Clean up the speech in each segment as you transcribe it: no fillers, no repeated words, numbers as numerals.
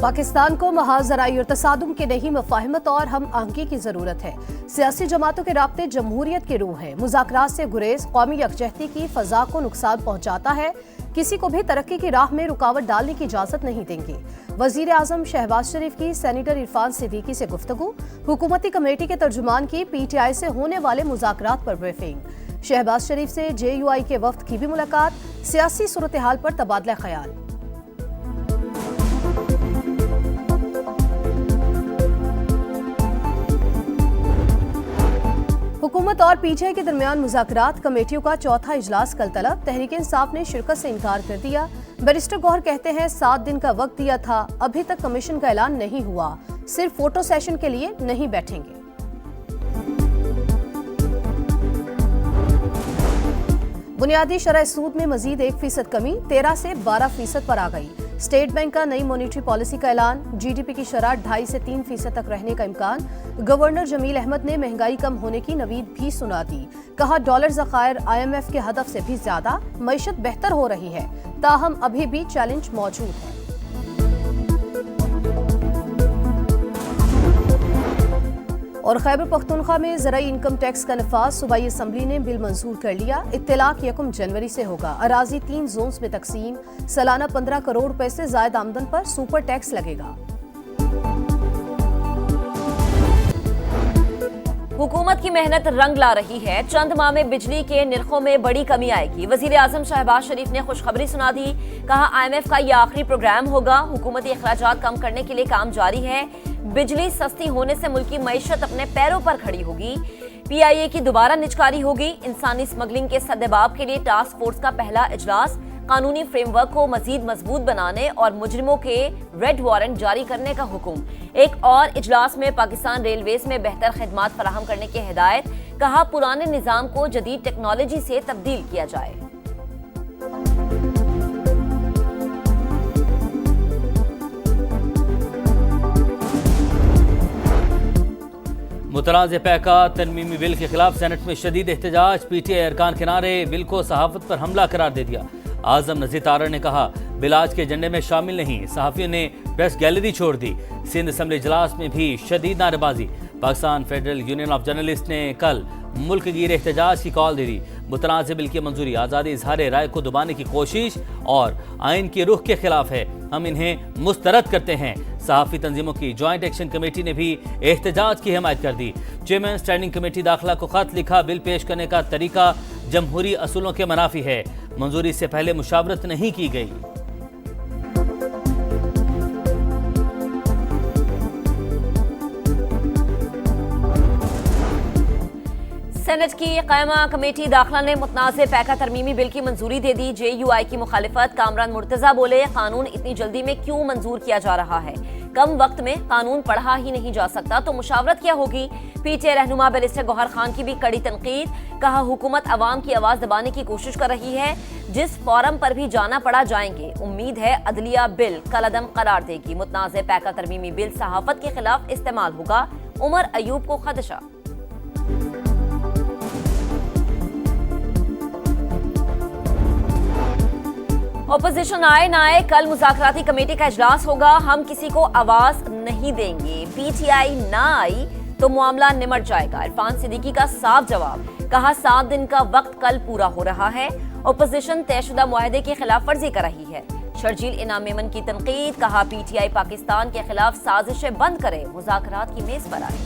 पाकिस्तान को महाज ज़राई और तसादुम के नहीं मफाहिमत और हम आहंगी की जरूरत है। सियासी जमातों के राब्ते जमहूरियत के रूह है। मुज़ाकरात से गुरेज कौमी यकजहती की फजा को नुकसान पहुंचाता है। किसी को भी तरक्की की राह में रुकावट डालने की इजाजत नहीं देंगे। वजीर आजम शहबाज शरीफ की सेनेटर इरफान सिद्दीकी से गुफ्तगू। हुकूमती कमेटी के तर्जुमान की PTI से होने वाले मुज़ाकरात पर ब्रीफिंग। शहबाज शरीफ से JUI के वफ्द की भी मुलाकात। सियासी सूरत हाल पर तबादला ख्याल। हुकूमत और PTI के दरमियान मुज़ाकरात कमेटियों का चौथा इजलास कल तलब। तहरीक इंसाफ ने शिरकत से इनकार कर दिया। बैरिस्टर गौहर कहते हैं 7 दिन का वक्त दिया था, अभी तक कमीशन का ऐलान नहीं हुआ, सिर्फ फोटो सेशन के लिए नहीं बैठेंगे। बुनियादी शरह सूद में मजीद 1% कमी 13 से 12% पर आ गई। स्टेट बैंक का नई मॉनेटरी पॉलिसी का ऐलान। GDP की शरह 2.5 से 3% तक रहने का इम्कान। गवर्नर जमील अहमद ने महंगाई कम होने की नवीद भी सुना दी। कहा डॉलर ज़खायर IMF के हदफ से भी ज्यादा। मईशत बेहतर हो रही है, ताहम अभी भी चैलेंज मौजूद है। और खैबर पख्तूनख्वा में ज़राई इनकम टैक्स का नफाज। सूबाई असम्बली ने बिल मंजूर कर लिया। इत्तलाक 1 जनवरी से होगा। अराजी 3 जोन्स में तकसीम। सालाना 15 करोड़ रुपए से जायद आमदन पर सुपर टैक्स लगेगा। हुकूमत की मेहनत रंग ला रही है। चंद माह में बिजली के निर्खों में बड़ी कमी आएगी। वजीर आजम शहबाज शरीफ ने खुशखबरी सुना दी। कहा IMF का यह आखिरी प्रोग्राम होगा। हुकूमती अखराजात कम करने के लिए काम जारी है। बिजली सस्ती होने से मुल्की मईशत अपने पैरों पर खड़ी होगी। PIA की दोबारा निजकारी होगी। इंसानी स्मगलिंग के सद्देबाब के लिए टास्क फोर्स का पहला इजलास। कानूनी फ्रेमवर्क को मजीद मजबूत बनाने और मुजरिमों के रेड वारंट जारी करने का हुक्म। एक और इजलास में पाकिस्तान रेलवेज में बेहतर खिदमात फराहम करने की हिदायत। कहा पुराने निजाम को जदीद टेक्नोलॉजी से तब्दील किया जाए। मुतनाज़ पैका तरमीमी बिल के खिलाफ सेनेट में शदीद एहतजाज। PTI अरकान के नारे। बिल को सहाफत पर हमला करार दे दिया। आजम नज़ीर तारड़ ने कहा बिल आज के एजेंडे में शामिल नहीं। सहाफ़ियों ने प्रेस गैलरी छोड़ दी। सिंध असम्बली इजलास में भी शदीद नारेबाजी। Pakistan federal union of journalist ने कल मुल्क गिर एहतजाज की कॉल दे दी। मुतनाज़ बिल की मंजूरी आज़ादी इजहार राय को दबाने की कोशिश और आइन के रुख के खिलाफ है। हम इन्हें मुस्तरद करते हैं। सहाफ़ी तंजीमों की ज्वाइंट एक्शन कमेटी ने भी एहतजाज की हिमायत कर दी। चेयरमैन स्टैंडिंग कमेटी दाखिला को खत लिखा। बिल पेश करने का तरीका जमहूरी असूलों के मुनाफी है। मंजूरी से पहले मुशावरत नहीं की गई। सेनेट की कायमा कमेटी दाखिला ने मुतनाज़ पैका तरमीमी बिल की मंजूरी दे दी। JUI की मुखालिफत। कामरान मुर्तजा बोले कानून इतनी जल्दी में क्यों मंजूर किया जा रहा है। कम वक्त में कानून पढ़ा ही नहीं जा सकता तो मुशावरत क्या होगी। PTI रहनुमा बैरिस्टर गौहर खान की भी कड़ी तनकीद। कहा हुकूमत अवाम की आवाज दबाने की कोशिश कर रही है। जिस फोरम पर भी जाना पड़ा जाएंगे। उम्मीद है अदलिया बिल कलअदम करार देगी। मुतनाज़ पैका तरमीमी बिल सहाफत के खिलाफ इस्तेमाल होगा। उमर अयूब को खदशा। ऑपोजिशन आए ना आए कल मुज़ाकराती कमेटी का इजलास होगा। हम किसी को आवाज नहीं देंगे। PTI ना आई तो मामला निमट जाएगा। इरफान सिद्दीकी का साफ जवाब। कहा 7 दिन का वक्त कल पूरा हो रहा है। ऑपोजिशन तयशुदा मुआहदे की खिलाफ वर्जी कर रही है। शर्जील इनाम मेमन की तनकीद। कहा PTI पाकिस्तान के खिलाफ साजिशें बंद करे। मुज़ाकरात की मेज पर आए।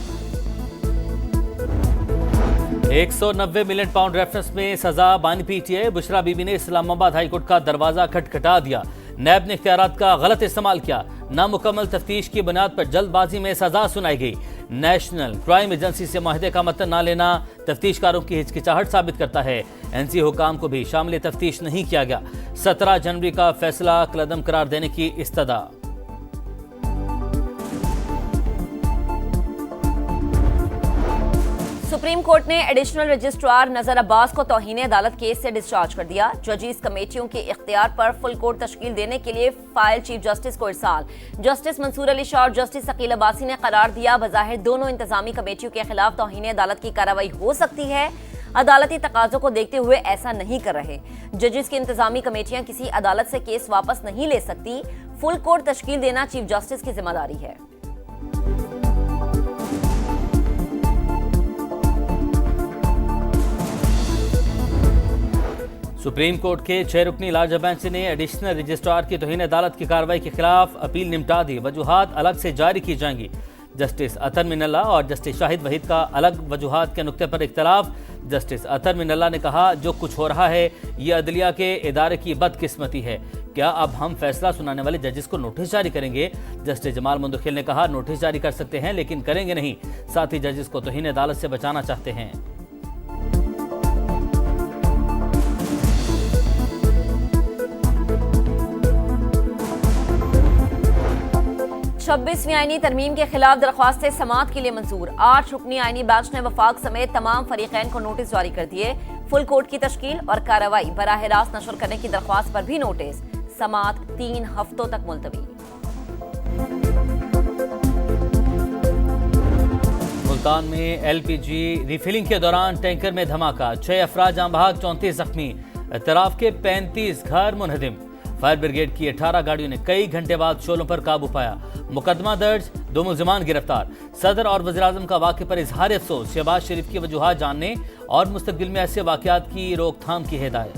190 मिलियन पाउंड रेफरेंस में सजा बानी PTI। बुशरा बीबी ने इस्लामाबाद हाईकोर्ट का दरवाजा खटखटा दिया। नैब ने इख्तियारात का गलत इस्तेमाल किया। नामुकम्मल तफ्तीश की बुनियाद पर जल्दबाजी में सजा सुनाई गई। नेशनल क्राइम एजेंसी से मुआहदे का मतन न लेना तफ्तीशकारों की हिचकिचाहट साबित करता है। NC हुकाम को भी शामिल तफ्तीश नहीं किया गया। 17 जनवरी का फैसला कलअदम करार देने की इस्तदा। सुप्रीम कोर्ट ने एडिशनल रजिस्ट्रार नजर अब्बास को तौहीन अदालत केस से डिस्चार्ज कर दिया। जजीज कमेटियों के इख्तियार पर फुल कोर्ट तश्कील देने के लिए फाइल चीफ जस्टिस को इरसाल। जस्टिस मंसूर अली शाह और जस्टिस अकील अब्बासी ने करार दिया बज़ाहिर दोनों इंतजामी कमेटियों के खिलाफ तौहीन अदालत की कार्रवाई हो सकती है। अदालती तकाजों को देखते हुए ऐसा नहीं कर रहे। जजेस की इंतजामी कमेटियां किसी अदालत से केस वापस नहीं ले सकती। फुल कोर्ट तश्कील देना चीफ जस्टिस की जिम्मेदारी है। सुप्रीम कोर्ट के 6 रुकनी लार्जर बेंच ने एडिशनल रजिस्ट्रार की तौहीन अदालत की कार्रवाई के खिलाफ अपील निपटा दी। वजूहात अलग से जारी की जाएंगी। जस्टिस अतर मिनल्ला और जस्टिस शाहिद वहीद का अलग वजूहात के नुक्ते पर इख्तलाफ। जस्टिस अतर मिनल्ला ने कहा, जो कुछ हो रहा है ये अदलिया के इदारे की बदकिस्मती है। क्या अब हम फैसला सुनाने वाले जजेस को नोटिस जारी करेंगे? जस्टिस जमाल मुंदखिल ने कहा, नोटिस जारी कर सकते हैं लेकिन करेंगे नहीं। साथ ही जजेस को तौहीन अदालत से बचाना चाहते हैं। 26वीं आईनी तरमीम के खिलाफ दरख्वास्तें समाअत के लिए मंजूर। 8 रुकनी आईनी बेंच ने वफाक समेत तमाम फरीकैन को नोटिस जारी कर दिए। फुल कोर्ट की तश्कील और कार्रवाई बराह रास्त नशर करने की दरख्वास्त पर भी नोटिस। समाअत 3 हफ्तों तक मुलतवी। मुल्तान में LPG रिफिलिंग के दौरान टैंकर में धमाका, 6 अफराद जाँ बहक, 34 जख्मी। इतराफ के 35 घर मुनहदिम। फायर ब्रिगेड की 18 गाड़ियों ने कई घंटे बाद शोलों पर काबू पाया। मुकदमा दर्ज, 2 मुल्जिमान गिरफ्तार। सदर और वज़ीर-ए-आज़म का वाक़े पर इजहार अफसोस। शहबाज शरीफ की वजूहात जानने और मुस्तकबिल में ऐसे वाक़यात की रोकथाम की हिदायत।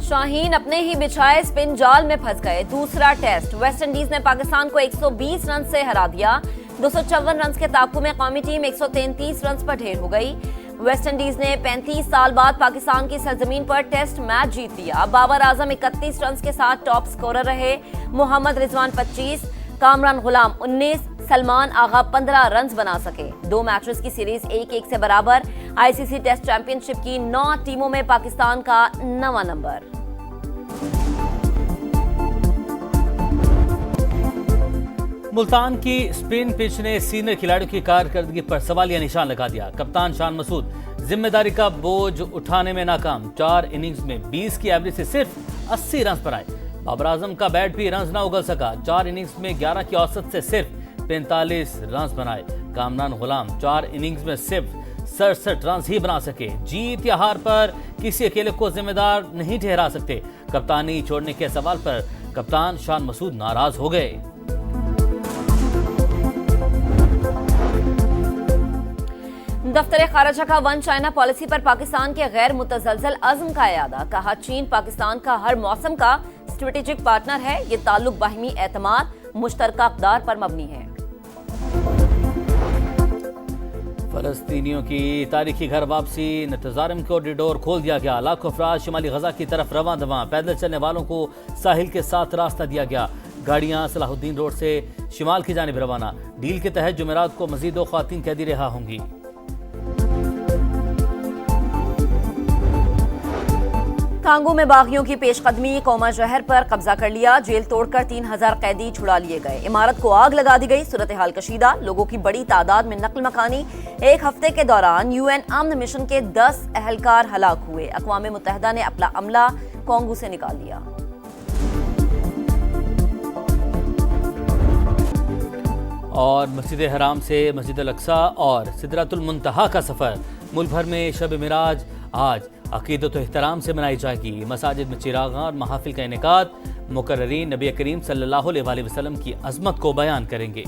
शाहीन अपने ही बिछाए स्पिन जाल में फंस गए। दूसरा टेस्ट वेस्टइंडीज ने पाकिस्तान को 120 रन से हरा दिया। 254 रन के ताकू में कौमी टीम 133 रन पर ढेर हो गई। वेस्टइंडीज ने 35 साल बाद पाकिस्तान की सरजमीन पर टेस्ट मैच जीत लिया। बाबर आजम 31 रन के साथ टॉप स्कोरर रहे। मोहम्मद रिजवान 25, कामरान गुलाम 19, सलमान आगा 15 रन बना सके। 2 मैचेस की सीरीज 1-1 से बराबर। ICC टेस्ट चैंपियनशिप की 9 टीमों में पाकिस्तान का 9वां नंबर। मुल्तान की स्पिन पिच ने सीनियर खिलाड़ियों की कारकर्दगी पर सवालिया निशान लगा दिया। कप्तान शान मसूद जिम्मेदारी का बोझ उठाने में नाकाम। 4 इनिंग्स में 20 की एवरेज से सिर्फ 80 रन पर आए। बाबर आजम का बैट भी रन न उगल सका। 4 इनिंग्स में 11 की औसत से सिर्फ 45 रन बनाए। कामरान गुलाम 4 इनिंग्स में सिर्फ 67 रन ही बना सके। जीत या हार पर किसी अकेले को जिम्मेदार नहीं ठहरा सकते। कप्तानी छोड़ने के सवाल पर कप्तान शान मसूद नाराज हो गए। दफ्तर खारजा का वन चाइना पॉलिसी पर पाकिस्तान के गैर मुतज़लज़ल अज़्म का इयादा। कहा, चीन पाकिस्तान का हर मौसम का स्ट्रेटेजिक पार्टनर है। ये ताल्लुक बाहिमी एतमाद, मुश्तरका अक़दार पर मबनी है। फलस्तीनियों की तारीखी घर वापसी, नतजारम कॉरिडोर खोल दिया गया। लाखों अफराद शिमाली गजा की तरफ रवां दवां। पैदल चलने वालों को साहिल के साथ रास्ता दिया गया। गाड़ियां सलाहुद्दीन रोड से शिमाल की जानिब रवाना। डील के तहत जुमेरात को मजीद 2 ख़वातीन कैदी रिहा होंगी। कांगो में बागियों की पेशकदमी, कौमा शहर पर कब्जा कर लिया। जेल तोड़कर 3000 कैदी छुड़ा लिए गए। इमारत को आग लगा दी गई। सूरत हाल कशीदा, लोगों की बड़ी तादाद में नकल मकानी। 1 हफ्ते के दौरान UN अमन मिशन के 10 एहलकार हलाक हुए। अक़वाम मुत्तहिदा ने अपना अमला कांगो से निकाल दिया। और मस्जिद हराम से मस्जिद अल-अक़सा और सिदरतुल मुंतहा का सफ़र। मुल्क भर में शब मिराज आज अक़ीदत व एहतराम से मनाई जाएगी। मसाजिद में चिरागां और महाफिल का इनेकाद। मुकर्ररीन नबी करीम सल्लल्लाहु अलैहि वसल्लम की अज़मत को बयान करेंगे।